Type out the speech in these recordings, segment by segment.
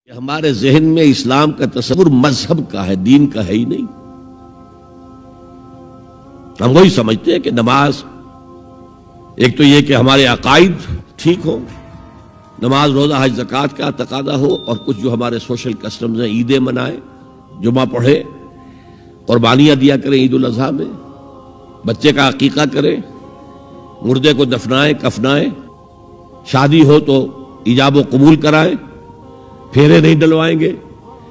ہمارے ذہن میں اسلام کا تصور مذہب کا ہے، دین کا ہے ہی نہیں۔ ہم وہی سمجھتے ہیں کہ نماز ایک تو یہ کہ ہمارے عقائد ٹھیک ہو، نماز روزہ حج زکوٰۃ کا تقاضا ہو، اور کچھ جو ہمارے سوشل کسٹمز ہیں، عیدیں منائے، جمعہ پڑھے، قربانیاں دیا کریں عید الاضحیٰ میں، بچے کا عقیقہ کریں، مردے کو دفنائیں کفنائیں، شادی ہو تو ایجاب و قبول کرائیں، پھیرے نہیں ڈلوائیں گے۔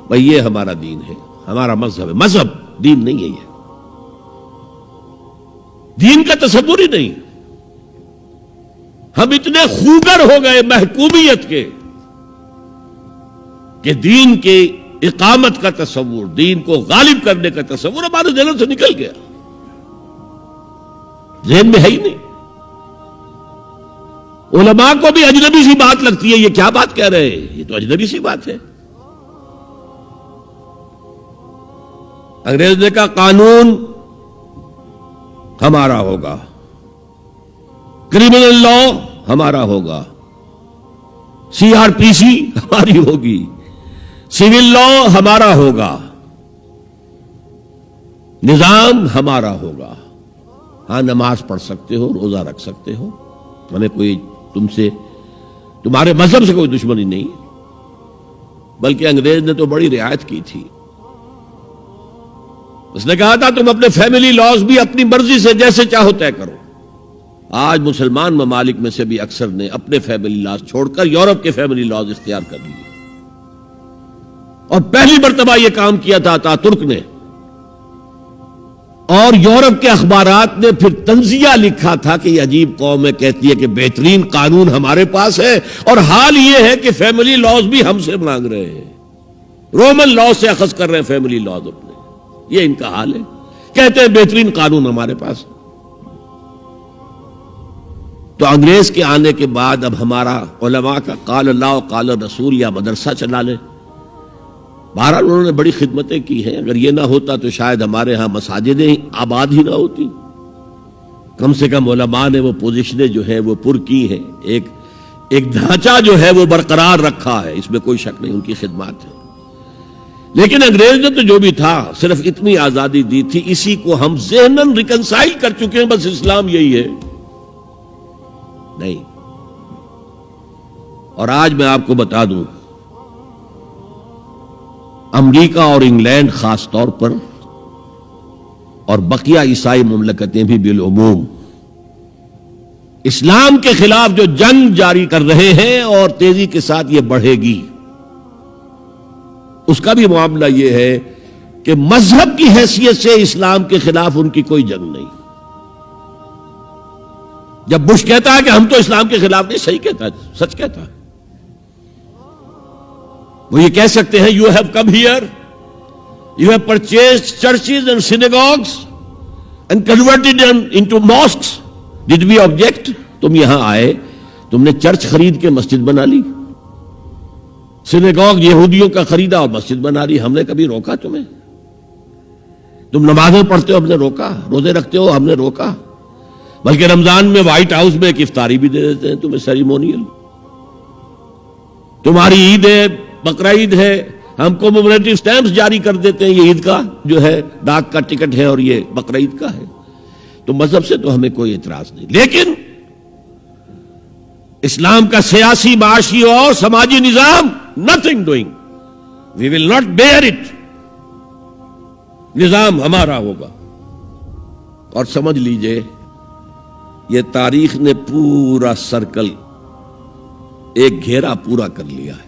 بھئی یہ ہمارا دین ہے، ہمارا مذہب ہے۔ مذہب دین نہیں ہے، یہ دین کا تصور ہی نہیں۔ ہم اتنے خوگر ہو گئے محکومیت کے کہ دین کے اقامت کا تصور، دین کو غالب کرنے کا تصور ہمارے ذہنوں سے نکل گیا، ذہن میں ہے ہی نہیں۔ علماء کو بھی اجنبی سی بات لگتی ہے، یہ کیا بات کہہ رہے ہیں، یہ تو اجنبی سی بات ہے۔ انگریز نے کہا قانون ہمارا ہوگا، کرمنل لا ہمارا ہوگا، سی آر پی سی ہماری ہوگی، سول لا ہمارا ہوگا، نظام ہمارا ہوگا۔ ہاں نماز پڑھ سکتے ہو، روزہ رکھ سکتے ہو، ہمیں کوئی تمہارے مذہب سے کوئی دشمنی نہیں، بلکہ انگریز نے تو بڑی رعایت کی تھی۔ اس نے کہا تھا تم اپنے فیملی لاز بھی اپنی مرضی سے جیسے چاہو طے کرو۔ آج مسلمان ممالک میں سے بھی اکثر نے اپنے فیملی لاز چھوڑ کر یورپ کے فیملی لاز اختیار کر لیے، اور پہلی مرتبہ یہ کام کیا تھا ترک نے، اور یورپ کے اخبارات نے پھر تنزیہ لکھا تھا کہ یہ عجیب قوم ہے، کہتی ہے کہ بہترین قانون ہمارے پاس ہے، اور حال یہ ہے کہ فیملی لاز بھی ہم سے مانگ رہے ہیں، رومن لاز سے اخذ کر رہے ہیں فیملی لاز اپنے۔ یہ ان کا حال ہے، کہتے ہیں بہترین قانون ہمارے پاس۔ تو انگریز کے آنے کے بعد اب ہمارا علماء کا قال اللہ و قال رسول یا مدرسہ چلا لے۔ بہرحال انہوں نے بڑی خدمتیں کی ہیں، اگر یہ نہ ہوتا تو شاید ہمارے ہاں مساجدیں آباد ہی نہ ہوتی۔ کم سے کم علماء نے وہ پوزیشنیں جو ہیں وہ پر کی ہیں، ایک ڈھانچہ جو ہے وہ برقرار رکھا ہے، اس میں کوئی شک نہیں، ان کی خدمات ہے۔ لیکن انگریز نے تو جو بھی تھا صرف اتنی آزادی دی تھی، اسی کو ہم ذہناً ریکنسائل کر چکے ہیں، بس اسلام یہی ہے نہیں۔ اور آج میں آپ کو بتا دوں، امریکہ اور انگلینڈ خاص طور پر، اور بقیہ عیسائی مملکتیں بھی بالعموم، اسلام کے خلاف جو جنگ جاری کر رہے ہیں، اور تیزی کے ساتھ یہ بڑھے گی، اس کا بھی معاملہ یہ ہے کہ مذہب کی حیثیت سے اسلام کے خلاف ان کی کوئی جنگ نہیں۔ جب بش کہتا ہے کہ ہم تو اسلام کے خلاف نہیں، صحیح کہتا ہے، سچ کہتا ہے۔ وہ یہ کہہ سکتے ہیں you have come here, you have purchased churches and synagogues and converted into mosques, did we object? تم یہاں آئے، تم نے چرچ خرید کے مسجد بنا لی، سینیگوگ یہودیوں کا خریدا اور مسجد بنا لی، ہم نے کبھی روکا تمہیں؟ تم نمازیں پڑھتے ہو، ہم نے روکا؟ روزے رکھتے ہو، ہم نے روکا؟ بلکہ رمضان میں وائٹ ہاؤس میں ایک افطاری بھی دے دیتے ہیں تمہیں، سیریمونیل۔ تمہاری عید ہے، بقرہ عید ہے، ہم کو کمیموریٹو سٹیمپس جاری کر دیتے ہیں، یہ عید کا جو ہے ڈاک کا ٹکٹ ہے اور یہ بقرہ عید کا ہے۔ تو مذہب سے تو ہمیں کوئی اعتراض نہیں، لیکن اسلام کا سیاسی، معاشی اور سماجی نظام nothing doing, we will not bear it، نظام ہمارا ہوگا۔ اور سمجھ لیجئے یہ تاریخ نے پورا سرکل، ایک گھیرا پورا کر لیا ہے۔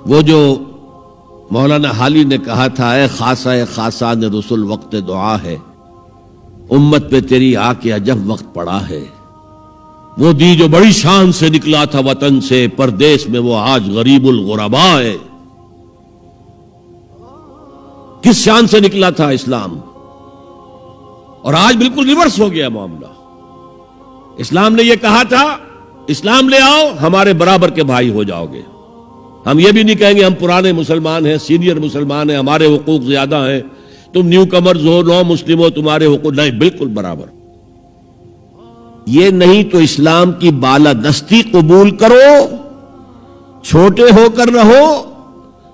وہ جو مولانا حالی نے کہا تھا، اے خاصہ خاصان رسول وقت دعا ہے، امت پہ تیری آ کے عجب وقت پڑا ہے، وہ دی جو بڑی شان سے نکلا تھا وطن سے، پردیس میں وہ آج غریب الغرباء ہے۔ کس شان سے نکلا تھا اسلام، اور آج بالکل ریورس ہو گیا معاملہ۔ اسلام نے یہ کہا تھا اسلام لے آؤ، ہمارے برابر کے بھائی ہو جاؤ گے۔ ہم یہ بھی نہیں کہیں گے ہم پرانے مسلمان ہیں، سینئر مسلمان ہیں، ہمارے حقوق زیادہ ہیں، تم نیو کمرز ہو، نو مسلم ہو، تمہارے حقوق نہیں، بالکل برابر۔ یہ نہیں تو اسلام کی بالادستی قبول کرو، چھوٹے ہو کر رہو،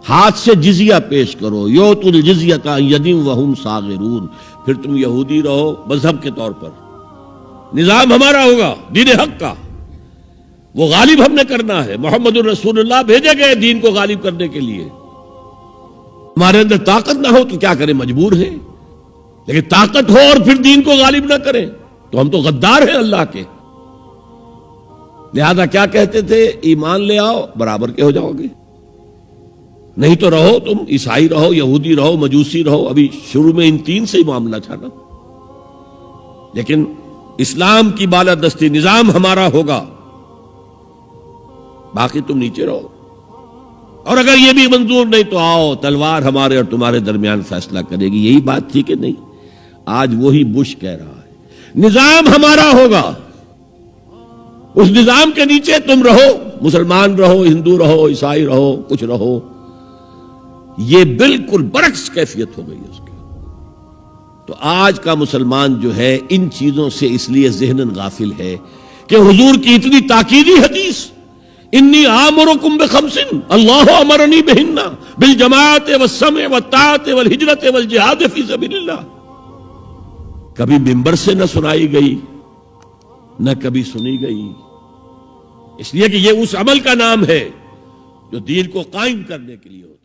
ہاتھ سے جزیہ پیش کرو، یؤتوا الجزیۃ عن ید وہم صاغرون، پھر تم یہودی رہو مذہب کے طور پر، نظام ہمارا ہوگا دین حق کا، وہ غالب ہم نے کرنا ہے، محمد الرسول اللہ بھیجے گئے دین کو غالب کرنے کے لیے، ہمارے اندر طاقت نہ ہو تو کیا کریں، مجبور ہیں، لیکن طاقت ہو اور پھر دین کو غالب نہ کریں تو ہم تو غدار ہیں اللہ کے۔ لہذا کیا کہتے تھے، ایمان لے آؤ برابر کے ہو جاؤ گے، نہیں تو رہو تم عیسائی رہو، یہودی رہو، مجوسی رہو، ابھی شروع میں ان تین سے ہی معاملہ تھا نا، لیکن اسلام کی بالادستی نظام ہمارا ہوگا، باقی تم نیچے رہو، اور اگر یہ بھی منظور نہیں تو آؤ تلوار ہمارے اور تمہارے درمیان فیصلہ کرے گی۔ یہی بات تھی کہ نہیں؟ آج وہی بش کہہ رہا ہے نظام ہمارا ہوگا، اس نظام کے نیچے تم رہو، مسلمان رہو، ہندو رہو، عیسائی رہو، کچھ رہو۔ یہ بالکل برعکس کیفیت ہو گئی اس کی۔ تو آج کا مسلمان جو ہے ان چیزوں سے اس لیے ذہناً غافل ہے کہ حضور کی اتنی تاکیدی حدیث، انی آمرکم بخمس اللہ امرنی بہن بالجماعت والسمع والطاعت والہجرت والجہاد فی سبیل اللہ، کبھی ممبر سے نہ سنائی گئی نہ کبھی سنی گئی، اس لیے کہ یہ اس عمل کا نام ہے جو دین کو قائم کرنے کے لیے ہوتا ہے۔